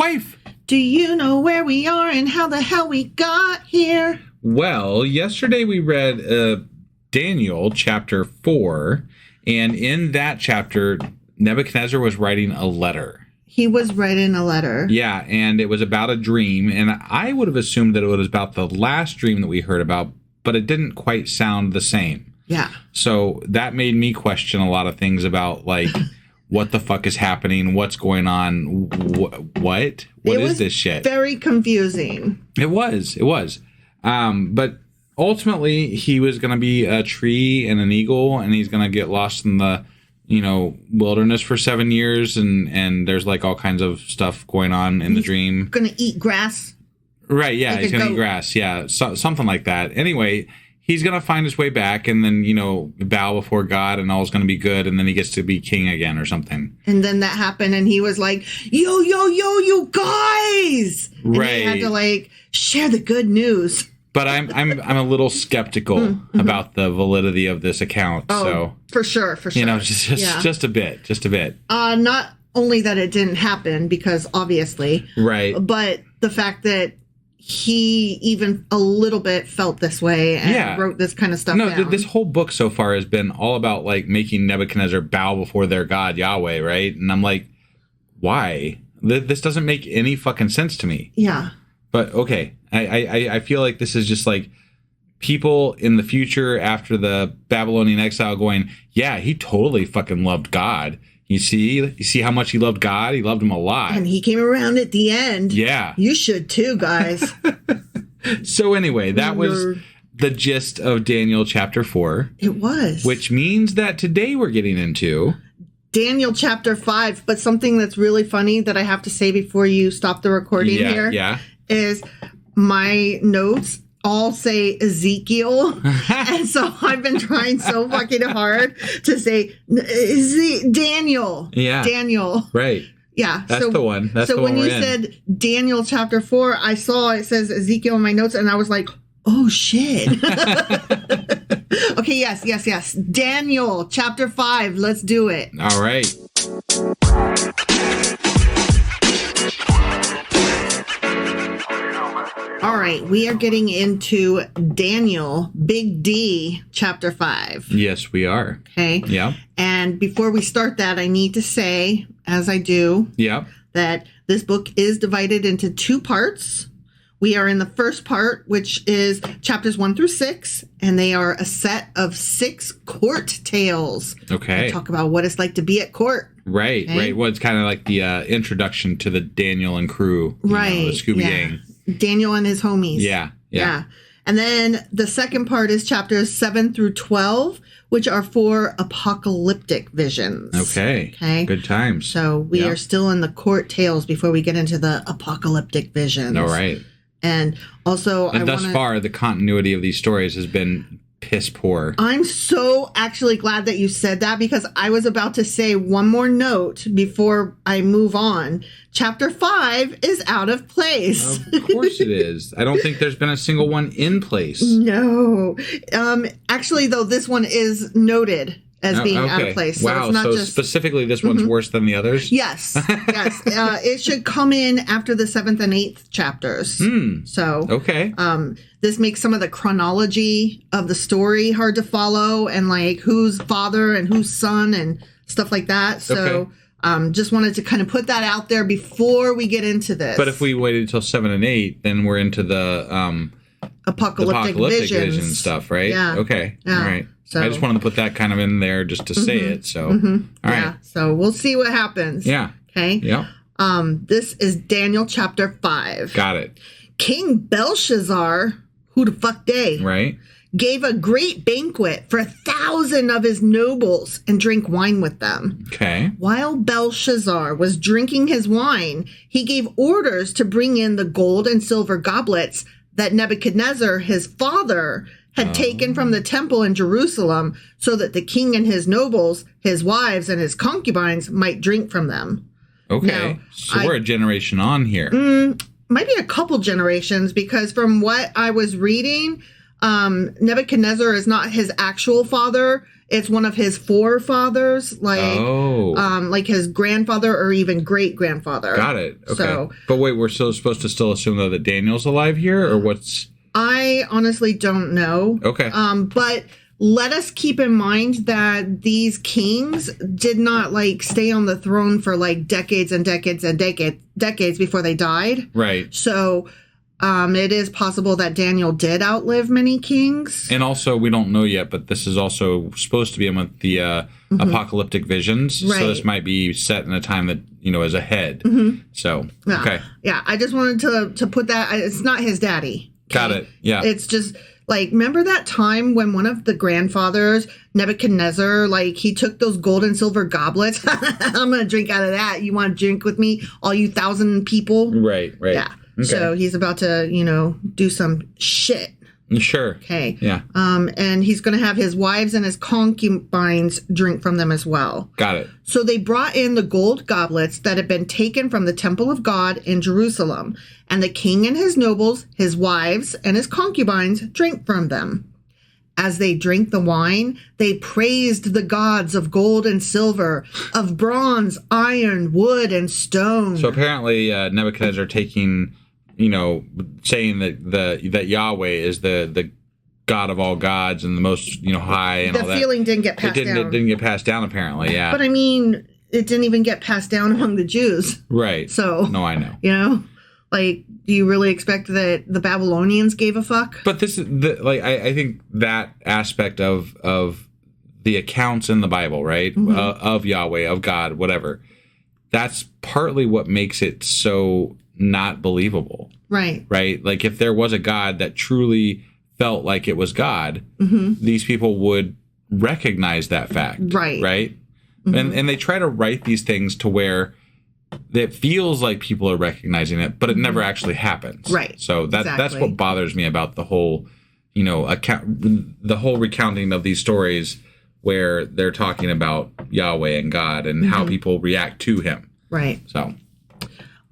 wife. Do you know where we are and how the hell we got here? Well, yesterday we read Daniel chapter 4, and in that chapter, Nebuchadnezzar was writing a letter. He was writing a letter. Yeah, and it was about a dream, and I would have assumed that it was about the last dream that we heard about, but it didn't quite sound the same. Yeah. So that made me question a lot of things about, like, what the fuck is happening? What's going on? What is this shit? Very confusing. It was. But ultimately, he was going to be a tree and an eagle, and he's going to get lost in the, wilderness for 7 years, and there's like all kinds of stuff going on in the dream. Going to eat grass. Right, yeah, he's going to eat grass, yeah, something like that. Anyway, he's going to find his way back and then, bow before God and all's going to be good, and then he gets to be king again or something. And then that happened, and he was like, yo, you guys! And right. he had to, share the good news. But I'm a little skeptical about the validity of this account. Oh, so for sure. Just a bit. Not only that it didn't happen, because obviously. Right. But the fact that he even a little bit felt this way and wrote this kind of stuff down. This whole book so far has been all about making Nebuchadnezzar bow before their God Yahweh, right? And I'm like, why? This doesn't make any fucking sense to me. Yeah. But okay, I feel like this is just like people in the future after the Babylonian exile going, yeah, he totally fucking loved God. You see how much he loved God? He loved him a lot. And he came around at the end. Yeah. You should too, guys. So anyway, that was the gist of Daniel chapter 4. It was. Which means that today we're getting into Daniel chapter 5. But something that's really funny that I have to say before you stop the recording here is my notes all say Ezekiel. And so I've been trying so fucking hard to say Daniel. Yeah. Daniel. Right. Yeah. That's the one. That's the one. So when you said Daniel chapter 4, I saw it says Ezekiel in my notes and I was like, oh shit. Okay, yes. Daniel chapter 5. Let's do it. All right. All right, we are getting into Daniel, Big D, chapter 5. Yes, we are. Okay. Yeah. And before we start that, I need to say, as I do, that this book is divided into 2 parts. We are in the first part, which is chapters 1 through 6, and they are a set of 6 court tales. Okay. They talk about what it's like to be at court. Right, okay? Right. Well, it's kind of like the introduction to the Daniel and crew, the Scooby Gang. Daniel and his homies. Yeah. And then the second part is chapters 7 through 12, which are for apocalyptic visions. Okay. Good times. So we are still in the court tales before we get into the apocalyptic visions. All right. And also, thus far, the continuity of these stories has been piss poor. I'm so actually glad that you said that, because I was about to say one more note before I move on. Chapter 5 is out of place. Of course it is. I don't think there's been a single one in place. No. Actually, though, this one is noted as being out of place. So it's not just specifically this one's worse than the others? Yes. It should come in after the 7th and 8th chapters. So this makes some of the chronology of the story hard to follow, and who's father and who's son and stuff like that. So just wanted to kind of put that out there before we get into this. But if we waited until 7 and 8, then we're into the apocalyptic vision stuff, right? Yeah. Okay. Yeah. All right. So, I just wanted to put that kind of in there just to say it. So, all right. So we'll see what happens. Yeah. Okay. Yeah. This is Daniel chapter 5. Got it. King Belshazzar, who the fuck they? Right. Gave a great banquet for 1,000 of his nobles and drank wine with them. Okay. While Belshazzar was drinking his wine, he gave orders to bring in the gold and silver goblets that Nebuchadnezzar, his father, had taken from the temple in Jerusalem, so that the king and his nobles, his wives, and his concubines might drink from them. Okay. Now, so we're a generation on here. Might be a couple generations, because from what I was reading, Nebuchadnezzar is not his actual father. it's one of his forefathers, like his grandfather or even great grandfather. Got it. Okay. So, but wait, we're still supposed to still assume though that Daniel's alive here, or what's? I honestly don't know. Okay. But let us keep in mind that these kings did not like stay on the throne for like decades and decades and decades before they died. Right. So it is possible that Daniel did outlive many kings. And also, we don't know yet, but this is also supposed to be in with the apocalyptic visions. Right. So this might be set in a time that, is ahead. So, okay. Yeah, I just wanted to put that. It's not his daddy. Okay? Got it. Yeah. It's just like, remember that time when one of the grandfathers, Nebuchadnezzar, like he took those gold and silver goblets? I'm going to drink out of that. You want to drink with me, all you 1,000 people? Right. Yeah. Okay. So he's about to, do some shit. Sure. Okay. Yeah. And he's going to have his wives and his concubines drink from them as well. Got it. So they brought in the gold goblets that had been taken from the temple of God in Jerusalem, and the king and his nobles, his wives, and his concubines drank from them. As they drank the wine, they praised the gods of gold and silver, of bronze, iron, wood, and stone. So apparently Nebuchadnezzar taking, saying that Yahweh is the God of all gods and the most, high and all that. The feeling didn't get passed down. It didn't get passed down, apparently, yeah. But I mean, it didn't even get passed down among the Jews. Right. So. No, I know. Like, do you really expect that the Babylonians gave a fuck? But this is I think that aspect of the accounts in the Bible, right, of Yahweh, of God, whatever, that's partly what makes it so not believable. Right. Right. Like if there was a God that truly felt like it was God, these people would recognize that fact. Right. Right. And they try to write these things to where it feels like people are recognizing it, but it never actually happens. Right. So that's what bothers me about the whole, the whole recounting of these stories where they're talking about Yahweh and God and how people react to him. Right. So.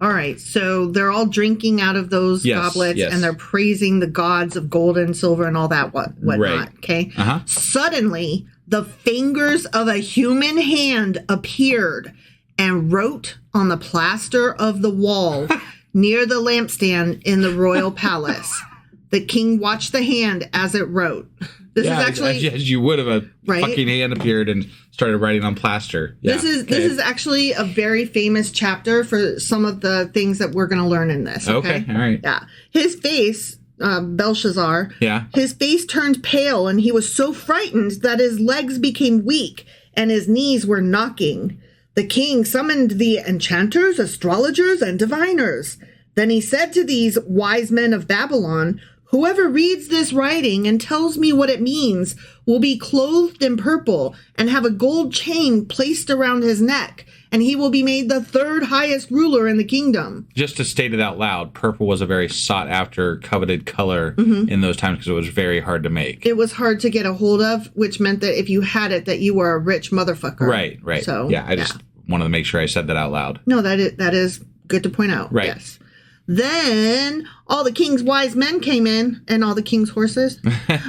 All right. So they're all drinking out of those goblets and they're praising the gods of gold and silver and all that whatnot. Right. Okay. Suddenly, the fingers of a human hand appeared and wrote on the plaster of the wall near the lampstand in the royal palace. The king watched the hand as it wrote. This is actually as you would have a fucking hand appeared and started writing on plaster. Yeah. This is actually a very famous chapter for some of the things that we're going to learn in this. Okay. All right. Yeah. His face, Belshazzar. Yeah. His face turned pale and he was so frightened that his legs became weak and his knees were knocking. The king summoned the enchanters, astrologers, and diviners. Then he said to these wise men of Babylon, "Whoever reads this writing and tells me what it means will be clothed in purple and have a gold chain placed around his neck, and he will be made the third highest ruler in the kingdom." Just to state it out loud, purple was a very sought-after, coveted color in those times because it was very hard to make. It was hard to get a hold of, which meant that if you had it, that you were a rich motherfucker. Right. So, yeah, I just wanted to make sure I said that out loud. No, that is good to point out. Right. Yes. Then all the king's wise men came in and all the king's horses,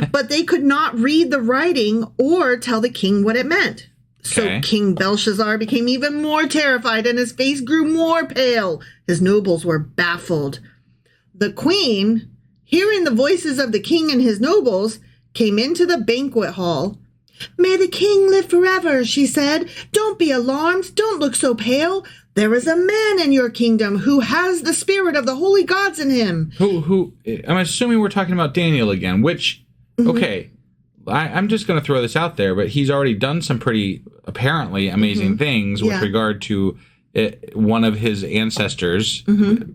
but they could not read the writing or tell the king what it meant. So King Belshazzar became even more terrified and his face grew more pale. His nobles were baffled. The queen, hearing the voices of the king and his nobles, came into the banquet hall. "May the king live forever," she said. "Don't be alarmed. Don't look so pale. There is a man in your kingdom who has the spirit of the holy gods in him." Who? I'm assuming we're talking about Daniel again, which, okay, I'm just going to throw this out there, but he's already done some pretty apparently amazing things with regard to one of his ancestors,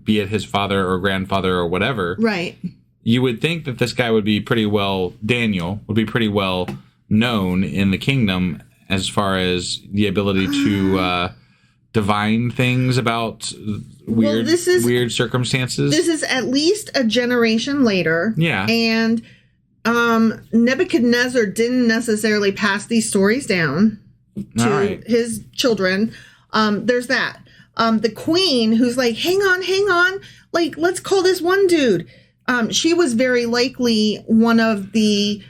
be it his father or grandfather or whatever. Right. You would think that this guy would be pretty well, Daniel would be pretty well known in the kingdom as far as the ability to divine things about weird circumstances. This is at least a generation later. Yeah. And Nebuchadnezzar didn't necessarily pass these stories down to his children. There's that. The queen who's like, hang on. Like, let's call this one dude. She was very likely one of the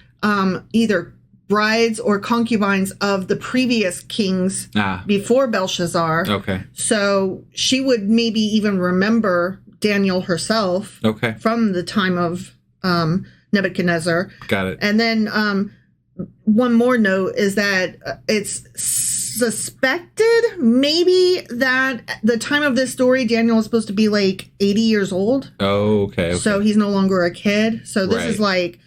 either brides or concubines of the previous kings before Belshazzar. Okay. So she would maybe even remember Daniel herself from the time of Nebuchadnezzar. Got it. And then one more note is that it's suspected maybe that the time of this story, Daniel is supposed to be like 80 years old. Oh, okay. So he's no longer a kid. So this is like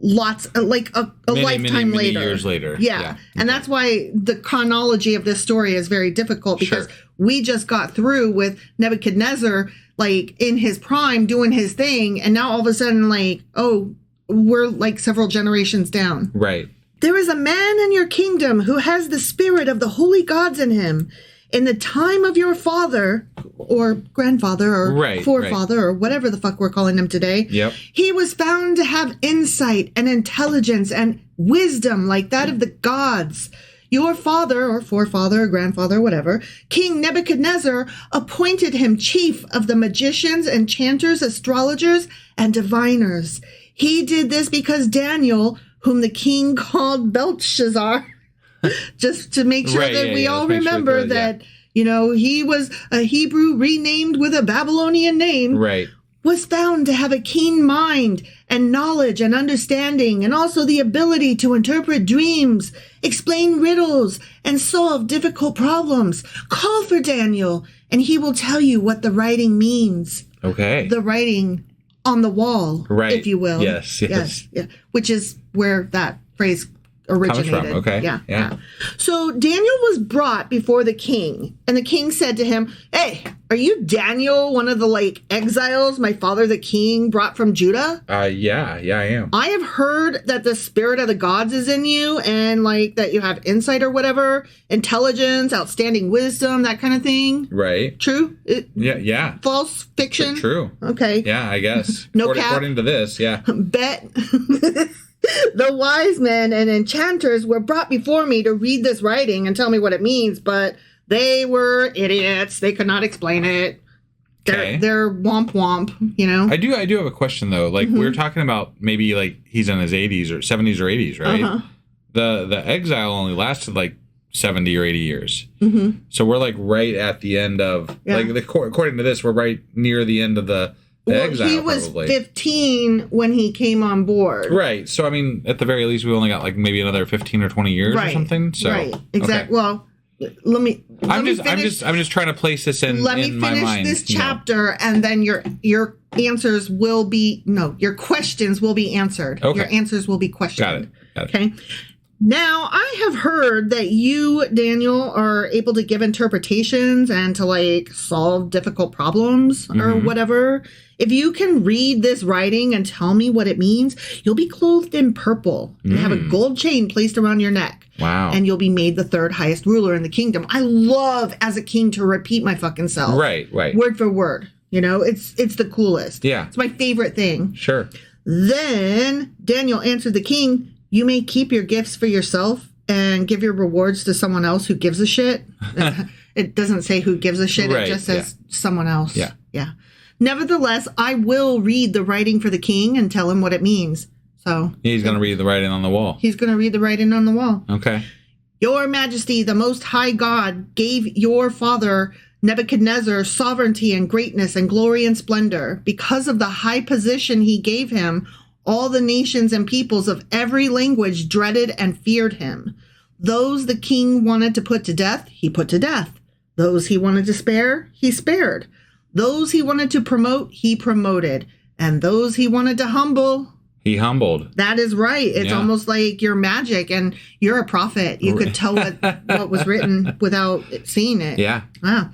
lots, like a lifetime later. Many years later. Yeah. And that's why the chronology of this story is very difficult, because we just got through with Nebuchadnezzar, like in his prime doing his thing. And now all of a sudden, like, oh, we're like several generations down. Right. There is a man in your kingdom who has the spirit of the holy gods in him. In the time of your father or grandfather or forefather or whatever the fuck we're calling him today, he was found to have insight and intelligence and wisdom like that of the gods. Your father or forefather or grandfather, whatever, King Nebuchadnezzar appointed him chief of the magicians, enchanters, astrologers, and diviners. He did this because Daniel, whom the king called Belshazzar, just to make sure that we all remember that, you know, he was a Hebrew renamed with a Babylonian name, was found to have a keen mind and knowledge and understanding, and also the ability to interpret dreams, explain riddles, and solve difficult problems. Call for Daniel, and he will tell you what the writing means. Okay. The writing on the wall, if you will. Yes. Yeah. Which is where that phrase originated. Comes from. Okay. Yeah. So Daniel was brought before the king, and the king said to him, "Hey, are you Daniel, one of the like exiles my father the king brought from Judah?" Yeah, I am. I have heard that the spirit of the gods is in you, and like that you have insight or whatever, intelligence, outstanding wisdom, that kind of thing. Right. True? Yeah. False? Fiction? True. Okay. Yeah, I guess. No cap. According to this, yeah. Bet. The wise men and enchanters were brought before me to read this writing and tell me what it means, but they were idiots. They could not explain it. They're womp womp, you know? I do have a question, though. Like, we were talking about maybe, like, he's in his 80s or 70s or 80s, right? The exile only lasted, like, 70 or 80 years. So we're, like, right at the end of... Like, according to this, we're right near the end of the exile, he was probably 15 when he came on board. Right. So, I mean, at the very least, we only got, like, maybe another 15 or 20 years or something. So, Exactly. Well... I'm just trying to place this in my mind. Let me finish this chapter, and then your answers will be your questions will be answered. Okay. Your answers will be questioned. Got it. Okay. Now, I have heard that you, Daniel, are able to give interpretations and to like solve difficult problems or whatever. If you can read this writing and tell me what it means, you'll be clothed in purple and have a gold chain placed around your neck. Wow. And you'll be made the third highest ruler in the kingdom. I love, as a king, to repeat my fucking self. Right. Word for word. You know, it's the coolest. Yeah. It's my favorite thing. Sure. Then Daniel answered the king, "You may keep your gifts for yourself and give your rewards to someone else who gives a shit." It doesn't say who gives a shit. It just says someone else. Yeah. Nevertheless, I will read the writing for the king and tell him what it means. So he's going to read the writing on the wall. He's going to read the writing on the wall. Okay. Your Majesty, the Most High God, gave your father Nebuchadnezzar sovereignty and greatness and glory and splendor. Because of the high position he gave him, all the nations and peoples of every language dreaded and feared him. Those the king wanted to put to death, he put to death. Those he wanted to spare, he spared. Those he wanted to promote, he promoted. And those he wanted to humble, he humbled. That is right. It's almost like you're magic and you're a prophet. You could tell what was written without seeing it. Yeah. Wow.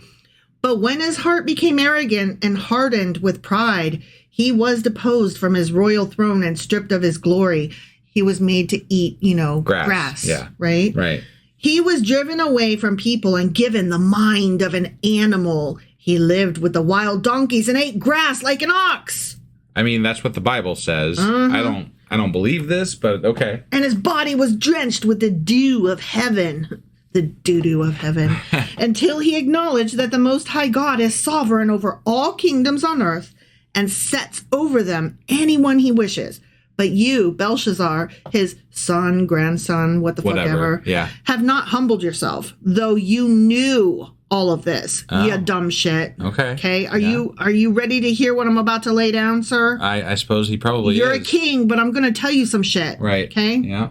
But when his heart became arrogant and hardened with pride, he was deposed from his royal throne and stripped of his glory. He was made to eat, grass. Yeah. Right? Right. He was driven away from people and given the mind of an animal. He lived with the wild donkeys and ate grass like an ox. I mean, that's what the Bible says. I don't believe this, but okay. And his body was drenched with the dew of heaven. The doo-doo of heaven. Until he acknowledged that the Most High God is sovereign over all kingdoms on earth and sets over them anyone he wishes. But you, Belshazzar, his son, grandson, what the fuck ever, have not humbled yourself, though you knew all of this, you dumb shit. Okay. Are you ready to hear what I'm about to lay down, sir? I suppose he probably You're a king, but I'm going to tell you some shit. Right. Okay? Yeah.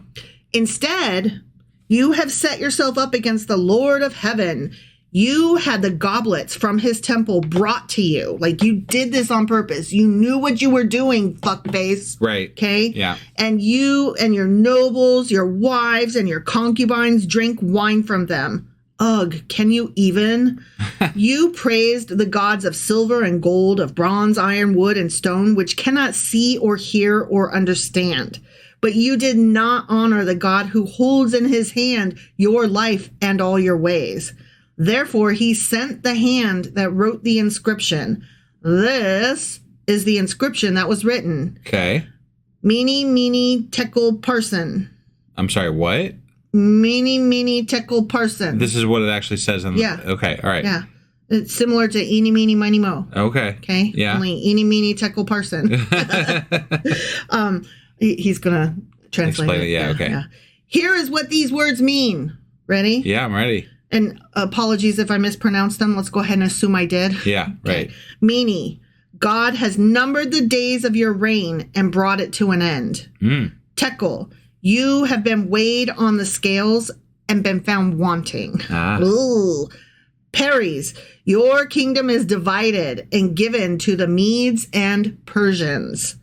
Instead, you have set yourself up against the Lord of heaven. You had the goblets from his temple brought to you. Like, you did this on purpose. You knew what you were doing, fuckface. Right. Okay? Yeah. And you and your nobles, your wives, and your concubines drink wine from them. Ugh, can you even? You praised the gods of silver and gold, of bronze, iron, wood, and stone, which cannot see or hear or understand. But you did not honor the God who holds in his hand your life and all your ways. Therefore, he sent the hand that wrote the inscription. This is the inscription that was written. Okay. Meeny, meeny, tekel parson. I'm sorry, what? Meeny, meeny, tekel parson. This is what it actually says in the... Yeah. Okay, all right. Yeah. It's similar to eeny, meeny, miny, mo. Okay. Okay? Yeah. Only eeny, meeny, tekel parson. He's going to translate Explain it. Yeah, okay. Yeah. Here is what these words mean. Ready? Yeah, I'm ready. And apologies if I mispronounced them. Let's go ahead and assume I did. Yeah, right. Meaning, God has numbered the days of your reign and brought it to an end. Tekel, you have been weighed on the scales and been found wanting. Ooh. Peres, your kingdom is divided and given to the Medes and Persians.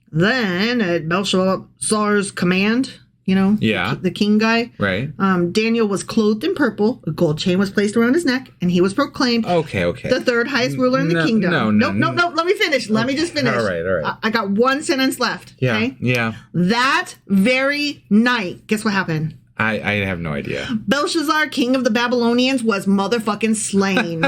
Then, at Belshazzar's command, the king guy. Right. Daniel was clothed in purple. A gold chain was placed around his neck, and he was proclaimed the third highest ruler in the kingdom. No. Let me finish. Let me just finish. All right. I got one sentence left. Yeah. Okay? Yeah. That very night, guess what happened? I have no idea. Belshazzar, king of the Babylonians, was motherfucking slain.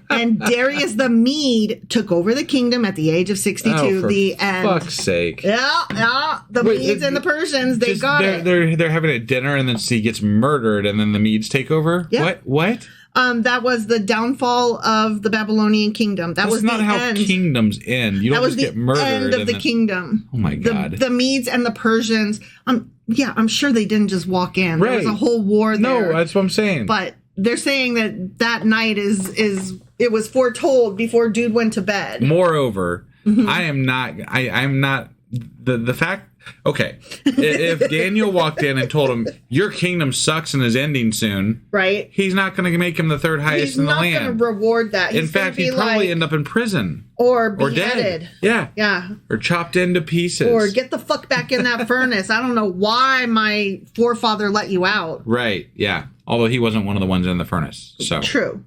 And Darius the Mede took over the kingdom at the age of 62. Oh, for the end. Fuck's sake. Yeah. The Medes and the Persians, they got it. They're having a dinner and then he gets murdered and then the Medes take over? Yeah. What? That was the downfall of the Babylonian kingdom. That's was not the how end. Kingdoms end. You don't just get murdered. That was the end of the kingdom. Oh my God. The Medes and the Persians. I'm sure they didn't just walk in. Right. There was a whole war there. No, that's what I'm saying. But they're saying that night it was foretold before dude went to bed. Moreover, I'm not the fact. Okay, if Daniel walked in and told him your kingdom sucks and is ending soon, right? He's not going to make him the third highest in the land. He's not going to reward that. In fact, he'd probably end up in prison or beheaded. Yeah, or chopped into pieces, or get the fuck back in that furnace. I don't know why my forefather let you out. Right? Yeah. Although he wasn't one of the ones in the furnace. So true.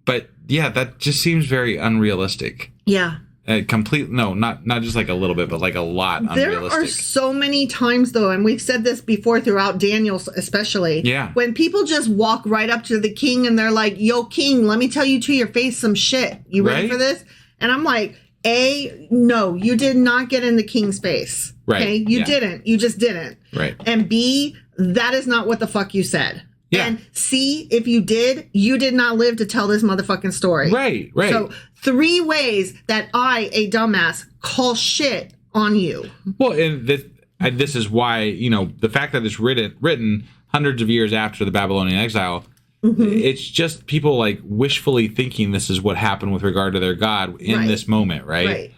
But yeah, that just seems very unrealistic. Yeah. Not just like a little bit, but like a lot unrealistic. There are so many times, though, and we've said this before throughout Daniel especially, when people just walk right up to the king and they're like, yo, king, let me tell you to your face some shit. You ready for this? And I'm like, A, no, you did not get in the king's face. Right. Okay? You didn't. You just didn't. Right. And B, that is not what the fuck you said. Yeah. And C, if you did not live to tell this motherfucking story. Right. So 3 ways that I, a dumbass, call shit on you. Well, and this is why, the fact that it's written hundreds of years after the Babylonian exile, it's just people like wishfully thinking this is what happened with regard to their God in this moment, right?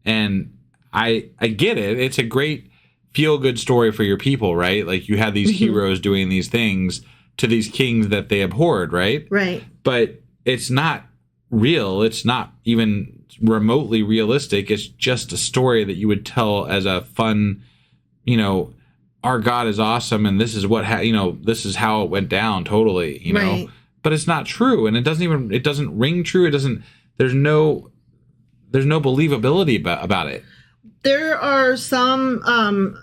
And I get it. It's a great feel-good story for your people, right? Like you had these heroes doing these things to these kings that they abhorred, right? Right. But it's not real. It's not even remotely realistic. It's just a story that you would tell as a fun, our God is awesome and this is what this is how it went down totally, know. But it's not true and it doesn't ring true. There's no believability about it. There are some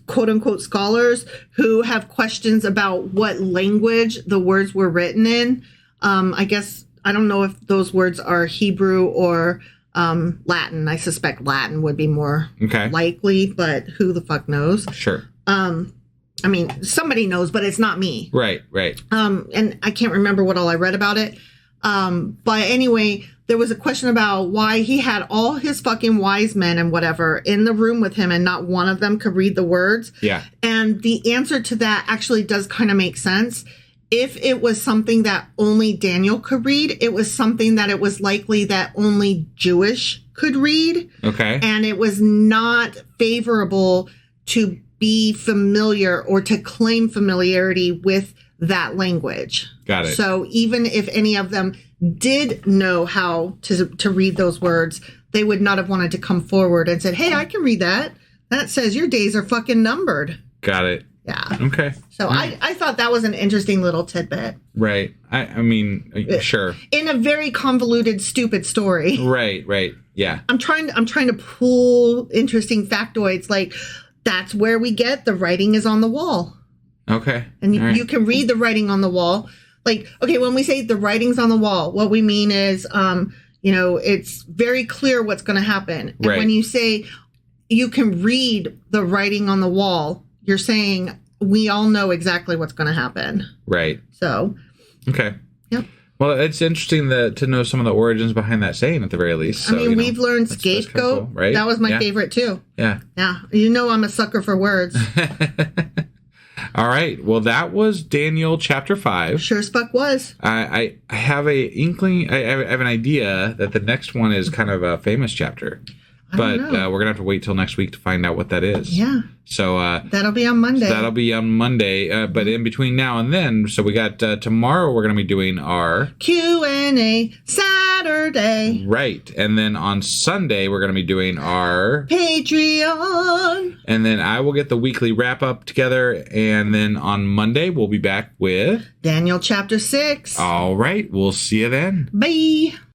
quote unquote scholars who have questions about what language the words were written in. I guess I don't know if those words are Hebrew or Latin. I suspect Latin would be more likely, but who the fuck knows? Sure. I mean, somebody knows, but it's not me. Right. And I can't remember what all I read about it. But anyway, there was a question about why he had all his fucking wise men and whatever in the room with him and not one of them could read the words. Yeah. And the answer to that actually does kind of make sense. If it was something that only Daniel could read, it was something that it was likely that only Jewish could read. Okay. And it was not favorable to be familiar or to claim familiarity with that language. Got it. So even if any of them did know how to read those words, they would not have wanted to come forward and said, hey, I can read that. That says your days are fucking numbered. Got it. Yeah. Okay. So I thought that was an interesting little tidbit. Right. I mean, sure. In a very convoluted, stupid story. Right. Yeah. I'm trying to pull interesting factoids. Like, that's where we get the writing is on the wall. Okay. And you can read the writing on the wall. Like, okay, when we say the writing's on the wall, what we mean is, it's very clear what's going to happen. And when you say you can read the writing on the wall, you're saying we all know exactly what's going to happen. Right. So. Okay. Yep. Well, it's interesting to know some of the origins behind that saying at the very least. So, we've learned scapegoat. Cool, right? That was my favorite too. Yeah. Yeah. I'm a sucker for words. All right. Well, that was Daniel chapter 5. Sure as fuck was. I have a inkling. I have an idea that the next one is kind of a famous chapter. But we're going to have to wait till next week to find out what that is. Yeah. So that'll be on Monday. But in between now and then, so we got tomorrow we're going to be doing our Q&A Saturday. Right. And then on Sunday we're going to be doing our Patreon. And then I will get the weekly wrap up together. And then on Monday we'll be back with Daniel chapter 6. All right. We'll see you then. Bye.